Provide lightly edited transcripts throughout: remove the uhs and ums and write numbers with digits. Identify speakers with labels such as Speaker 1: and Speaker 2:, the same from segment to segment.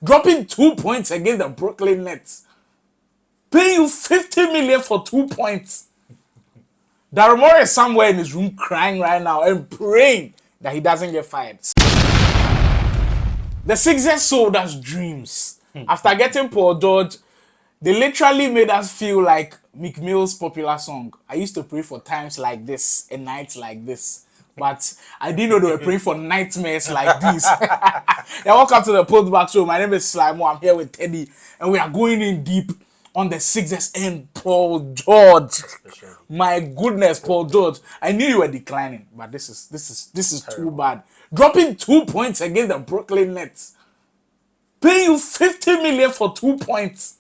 Speaker 1: dropping 2 points against the Brooklyn Nets, paying you 50 million for 2 points. Darumore is somewhere in his room crying right now and praying that he doesn't get fired. The Sixers sold us dreams. After getting Paul George, they literally made us feel like Meek Mill's popular song. I used to pray for times like this and nights like this. But I didn't know they were praying for nightmares like these. Yeah, welcome to the Postback Show. My name is Slimo. I'm here with Teddy. And we are going in deep on the Sixers and Paul George. My goodness, Paul George. I knew you were declining, but this is too bad. Dropping 2 points against the Brooklyn Nets. Paying you 50 million for 2 points.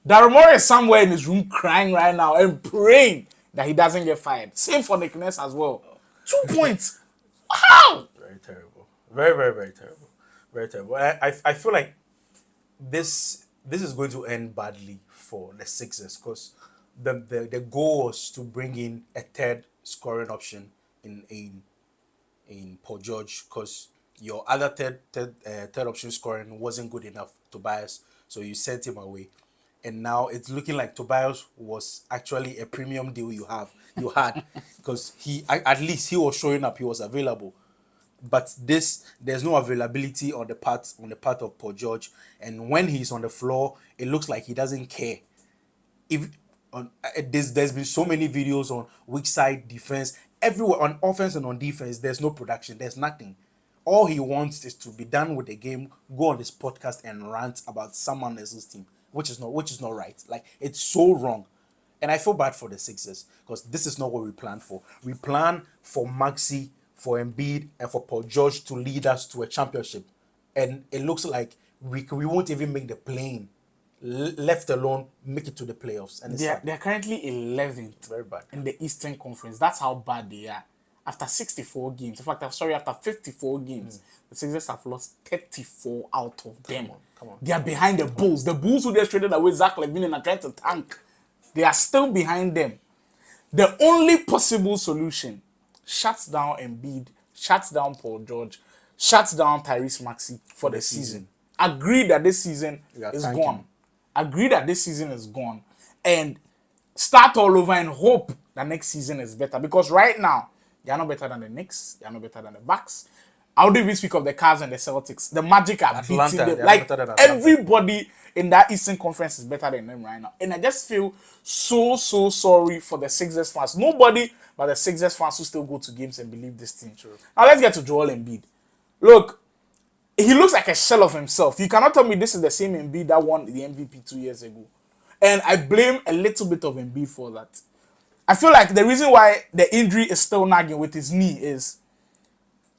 Speaker 1: Darumore is somewhere in his room crying right now and praying that he doesn't get fired. Same for Nick Nurse as well. 2 points. How?
Speaker 2: Very terrible. Very, very, very terrible. Very terrible. I feel like this is going to end badly for the Sixers because the goal was to bring in a third scoring option in Paul George because your other third option scoring wasn't good enough, Tobias, so you sent him away. And now it's looking like Tobias was actually a premium deal you had because at least he was showing up, he was available. But there's no availability on the part of Paul George, and when he's on the floor, it looks like he doesn't care. There's been so many videos on weak side defense everywhere, on offense and on defense. There's no production. There's nothing. All he wants is to be done with the game, go on this podcast and rant about someone else's team, which is not right. Like, it's so wrong. And I feel bad for the Sixers because this is not what we planned for. We planned for Maxey, for Embiid, and for Paul George to lead us to a championship. And it looks like we won't even make the play-in, left alone make it to the playoffs. And
Speaker 1: They're currently 11th
Speaker 2: very bad
Speaker 1: in the Eastern Conference. That's how bad they are. After 64 games, in fact, after 54 games, the Sixers have lost 34 out of them.
Speaker 2: Come on.
Speaker 1: They are behind the Bulls. The Bulls who just traded away Zach LaVine and are trying to tank. They are still behind them. The only possible solution shuts down Embiid, shuts down Paul George, shuts down Tyrese Maxey for the season. Agree that this season is gone. Agree that this season is gone. And start all over and hope that next season is better. Because right now, they are not better than the Knicks. They are not better than the Bucks. I would even speak of the Cavs and the Celtics. The Magic are beating them. Like, everybody in that Eastern Conference is better than them right now. And I just feel so sorry for the Sixers fans. Nobody but the Sixers fans who still go to games and believe this team. True. Now let's get to Joel Embiid. Look, he looks like a shell of himself. You cannot tell me this is the same Embiid that won the MVP 2 years ago. And I blame a little bit of Embiid for that. I feel like the reason why the injury is still nagging with his knee is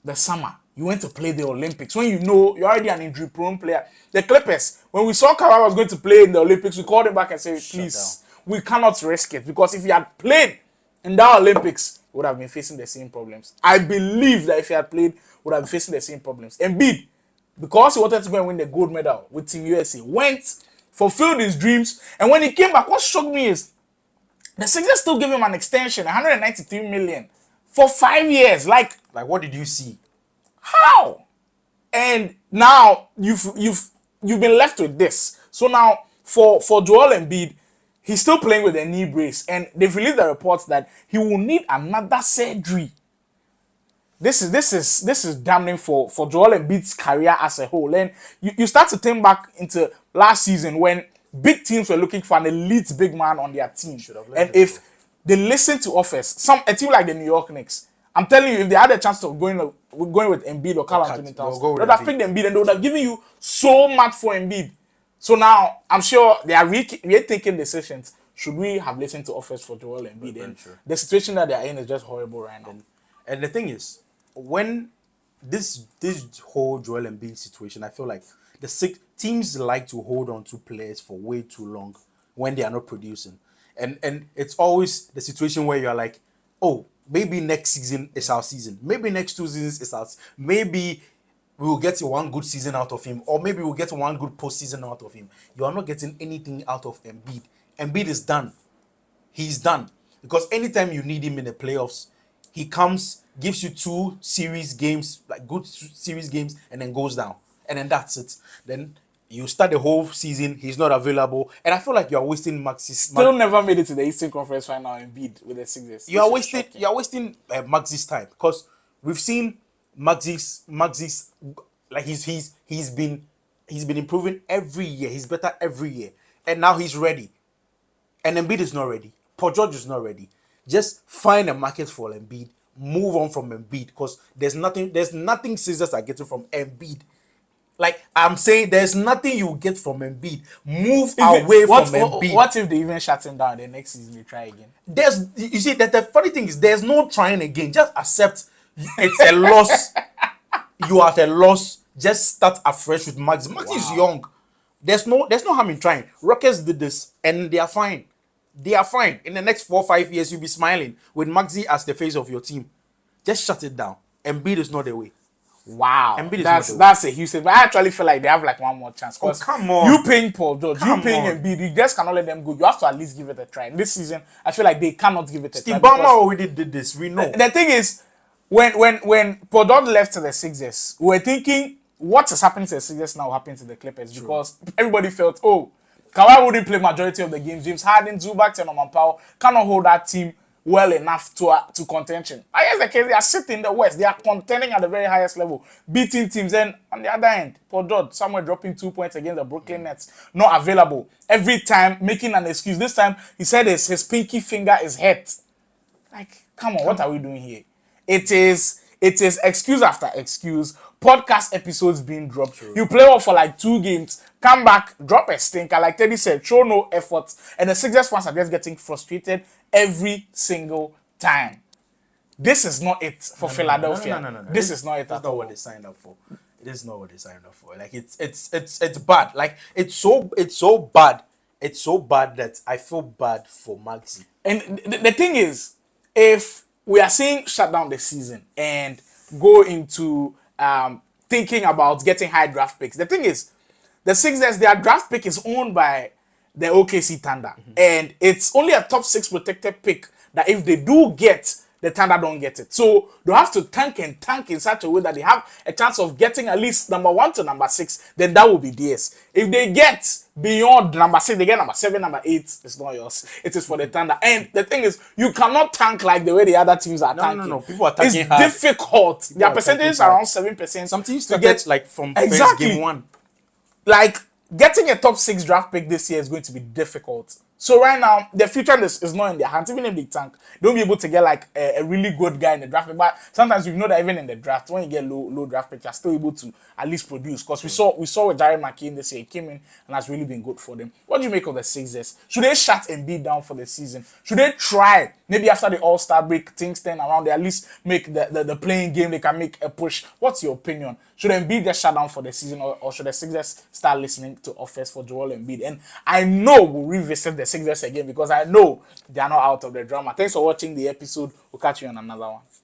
Speaker 1: the summer. You went to play the Olympics when you know you're already an injury-prone player. The Clippers, when we saw Kawhi was going to play in the Olympics, we called him back and said, please, we cannot risk it. Because if he had played in the Olympics, he would have been facing the same problems. I believe that if he had played, he would have been facing the same problems. Embiid, because he wanted to go and win the gold medal with Team USA, went, fulfilled his dreams, and when he came back, what shocked me is the Sixers still give him an extension, 193 million for 5 years. Like
Speaker 2: what did you see?
Speaker 1: How? And now you've been left with this. So now for Joel Embiid, he's still playing with a knee brace, and they've released the reports that he will need another surgery. This is damning for Joel Embiid's career as a whole. And you start to think back into last season when big teams were looking for an elite big man on their team. And if they listen to offers, a team like the New York Knicks, I'm telling you, if they had a chance of going with Embiid or Karl Anthony Towns, they would have picked Embiid and they would have given you so much for Embiid. So now, I'm sure they are taking decisions. Should we have listened to offers for Joel Embiid? And the situation that they are in is just horrible right now.
Speaker 2: And the thing is, when this whole Joel Embiid situation, I feel like the teams like to hold on to players for way too long when they are not producing. And it's always the situation where you're like, oh, maybe next season is our season. Maybe next 2 seasons is ours. Maybe we will get one good season out of him, or maybe we'll get one good postseason out of him. You are not getting anything out of Embiid. Embiid is done. He's done. Because anytime you need him in the playoffs, he comes, gives you 2 series games, like good series games, and then goes down. and then that's it. Then you start the whole season, he's not available, and I feel like you're wasting
Speaker 1: Still never made it to the Eastern Conference final Embiid with the Sixers.
Speaker 2: you
Speaker 1: This
Speaker 2: are
Speaker 1: is
Speaker 2: wasting
Speaker 1: shocking.
Speaker 2: you are wasting Maxi's time, because we've seen Maxi's like he's been improving every year. He's better every year, and now he's ready. And Embiid is not ready. Paul George is not ready. Just find a market for Embiid. Move on from Embiid, because there's nothing Caesars are getting from Embiid. Like I'm saying, there's nothing you get from Embiid. Move away from Embiid.
Speaker 1: What if they even shut him down the next season? They try again.
Speaker 2: There's you see that the funny thing is there's no trying again. Just accept it's a loss. You are at a loss. Just start afresh with Max. Max is young. There's no harm in trying. Rockets did this and they are fine. They are fine. In the next 4 or 5 years, you'll be smiling with Maxi as the face of your team. Just shut it down. Embiid is not the way.
Speaker 1: Wow,
Speaker 2: Embiid is
Speaker 1: that's
Speaker 2: not the
Speaker 1: that's a huge thing. But I actually feel like they have like one more chance.
Speaker 2: Oh,
Speaker 1: 'Cause
Speaker 2: come on.
Speaker 1: you paying Paul George,
Speaker 2: Come
Speaker 1: you paying
Speaker 2: on.
Speaker 1: Embiid, you just cannot let them go. You have to at least give it a try. And this season, I feel like they cannot give it a try.
Speaker 2: Steve Ballmer
Speaker 1: because
Speaker 2: already did this. We know.
Speaker 1: the thing is, when Paul George left to the Sixers, we were thinking what is happening to the Sixers now will happen to the Clippers, because everybody felt, oh, Kawhi wouldn't play majority of the games. James Harden, Zubac, and Norman Powell cannot hold that team well enough to contention. I guess the case, they are sitting in the West. They are contending at the very highest level, beating teams. And on the other end, Paul George, somewhere dropping 2 points against the Brooklyn Nets, not available. Every time making an excuse. This time, he said his pinky finger is hurt. Like, come on, what are we doing here? It is excuse after excuse. Podcast episodes being dropped. You play off for like 2 games, come back, drop a stinker. Like Teddy said, show no effort. And the Sixers fans are just getting frustrated every single time. This is not it for Philadelphia.
Speaker 2: No.
Speaker 1: This is not it
Speaker 2: That's
Speaker 1: at
Speaker 2: not
Speaker 1: all.
Speaker 2: what they signed up for. It is not what they signed up for. Like it's bad. Like it's so bad. It's so bad that I feel bad for Maxi.
Speaker 1: And the thing is, if we are seeing shut down the season and go into thinking about getting high draft picks, the thing is, the Sixers, their draft pick is owned by the OKC Thunder, and it's only a top 6 protected pick that if they do get, the Thunder don't get it. So they have to tank in such a way that they have a chance of getting at least number 1 to number 6. Then that will be theirs. If they get beyond number 6, they get number 7, number 8. It's not yours. It is for the Thunder. And the thing is, you cannot tank like the way the other teams are tanking.
Speaker 2: No. People are tanking
Speaker 1: It's
Speaker 2: hard.
Speaker 1: difficult. Their
Speaker 2: are
Speaker 1: percentage is
Speaker 2: tanking hard.
Speaker 1: around 7%.
Speaker 2: Some teams
Speaker 1: to
Speaker 2: to
Speaker 1: get
Speaker 2: get like from
Speaker 1: Exactly.
Speaker 2: first game 1.
Speaker 1: like getting a top 6 draft pick this year is going to be difficult. So right now, the future is not in their hands. Even if they tank, they'll be able to get like a really good guy in the draft pick. But sometimes we know that even in the draft, when you get low draft pick, you're still able to at least produce. Because we saw with Jared McKean this year, he came in and has really been good for them. What do you make of the Sixers? Should they shut Embiid down for the season? Should they try, maybe after the All-Star break, things turn around, they at least make the playing game, they can make a push? What's your opinion? Should Embiid get shut down for the season, or should the Sixers start listening to offers for Joel Embiid? And I know we'll revisit the Sixers again, because I know they are not out of the drama. Thanks for watching the episode. We'll catch you on another one.